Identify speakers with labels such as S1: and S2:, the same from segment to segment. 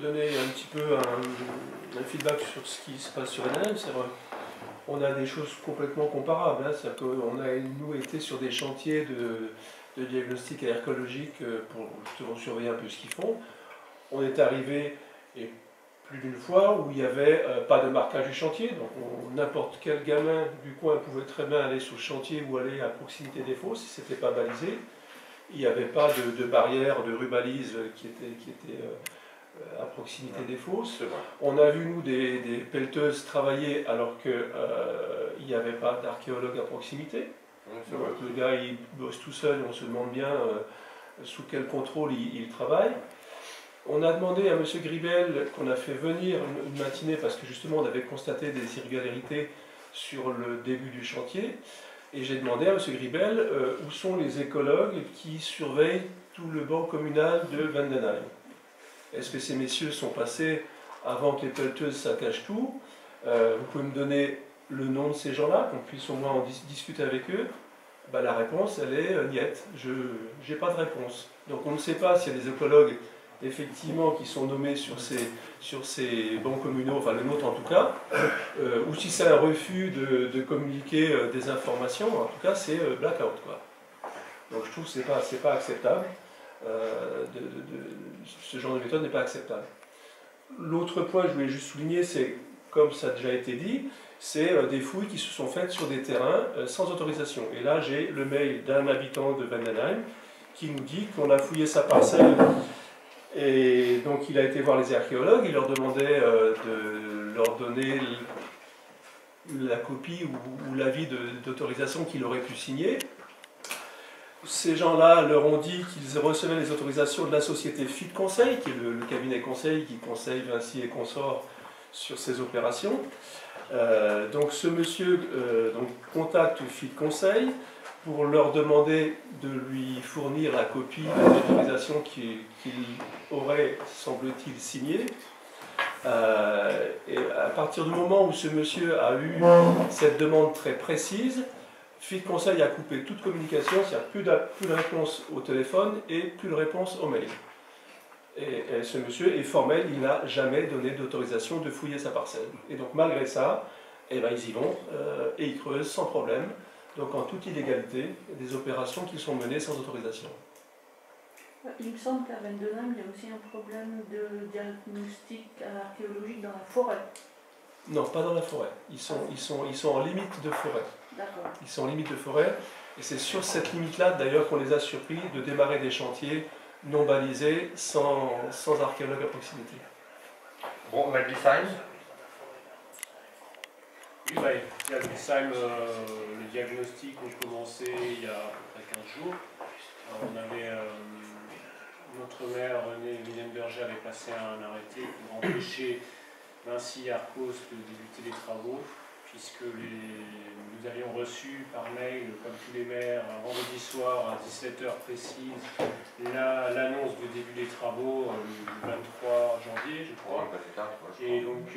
S1: donner un petit peu un feedback sur ce qui se passe sur NLM. C'est vrai, on a des choses complètement comparables. Hein. C'est-à-dire qu'on a, nous, été sur des chantiers de diagnostic archéologique pour justement surveiller un peu ce qu'ils font. On est arrivé, et plus d'une fois, où il n'y avait pas de marquage du chantier. Donc n'importe quel gamin du coin pouvait très bien aller sur le chantier ou aller à proximité des fosses si ce n'était pas balisé. Il n'y avait pas de barrière, de rubalise qui était à proximité des fosses. On a vu, nous, des pelleteuses travailler alors qu'il n'y avait pas d'archéologue à proximité. Donc, le gars, il bosse tout seul et on se demande bien sous quel contrôle il travaille. On a demandé à M. Gribel, qu'on a fait venir une matinée, parce que justement on avait constaté des irrégularités sur le début du chantier, et j'ai demandé à M. Gribel où sont les écologues qui surveillent tout le banc communal de Vendenheim. Est-ce que ces messieurs sont passés avant que les pelleteuses saccagent tout? Vous pouvez me donner le nom de ces gens-là, qu'on puisse au moins en discuter avec eux? Ben, la réponse, elle est niette. Je n'ai pas de réponse. Donc on ne sait pas s'il y a des écologues effectivement qui sont nommés sur ces bancs communaux, enfin le nôtre en tout cas, ou si c'est un refus de communiquer des informations, en tout cas c'est blackout, quoi. Donc je trouve que c'est pas acceptable, ce genre de méthode n'est pas acceptable. L'autre point que je voulais juste souligner, c'est, comme ça a déjà été dit, c'est des fouilles qui se sont faites sur des terrains sans autorisation. Et là j'ai le mail d'un habitant de Vendenheim qui nous dit qu'on a fouillé sa parcelle. Et donc il a été voir les archéologues, il leur demandait de leur donner la copie ou l'avis d'autorisation qu'il aurait pu signer. Ces gens-là leur ont dit qu'ils recevaient les autorisations de la société FIT Conseil, qui est le cabinet conseil qui conseille Vinci et consorts sur ces opérations. Donc ce monsieur contacte FIT Conseil pour leur demander de lui fournir la copie des autorisations qu'il aurait, semble-t-il, signées. Et à partir du moment où ce monsieur a eu cette demande très précise, FIT Conseil a coupé toute communication, c'est-à-dire plus de réponse au téléphone et plus de réponse au mail. Et ce monsieur est formel, il n'a jamais donné d'autorisation de fouiller sa parcelle. Et donc malgré ça, eh ben, ils y vont et ils creusent sans problème. Donc en toute illégalité, des opérations qui sont menées sans autorisation.
S2: Il me semble qu'à Vendenheim, il y a aussi un problème de diagnostic archéologique dans la forêt.
S1: Non, pas dans la forêt. Ils sont en limite de forêt.
S2: D'accord.
S1: Ils sont en limite de forêt. Et c'est sur cette limite-là, d'ailleurs, qu'on les a surpris de démarrer des chantiers non balisés, sans archéologue à proximité.
S3: Bon, Maglisheim.
S4: Oui, Maglisheim, le diagnostic ont commencé il y a à peu près 15 jours. On avait, notre maire, René Willemberger, avait passé un arrêté pour empêcher Vinci et Arcos de débuter les travaux, puisque nous avions reçu par mail, comme tous les maires, un vendredi soir à 17 h précise, l'annonce du début des travaux le 23 janvier, je crois. Et donc,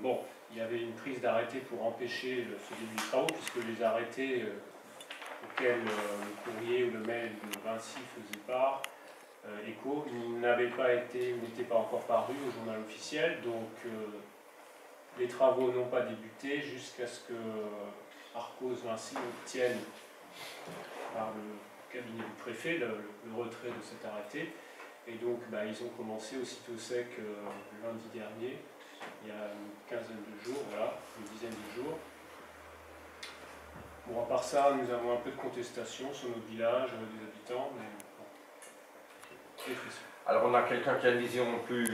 S4: bon, il y avait une prise d'arrêté pour empêcher ce début des travaux, puisque les arrêtés auxquels le courrier ou le mail de Vinci faisait part, écho, n'étaient pas encore parus au journal officiel, donc les travaux n'ont pas débuté jusqu'à ce que Arcos Vinci obtienne par le cabinet du préfet le retrait de cet arrêté. Et donc ils ont commencé aussitôt sec lundi dernier, il y a une quinzaine de jours, voilà, une dizaine de jours. Bon, à part ça, nous avons un peu de contestation sur notre village, des habitants, mais bon, c'est triste.
S3: Alors on a quelqu'un qui a une vision plus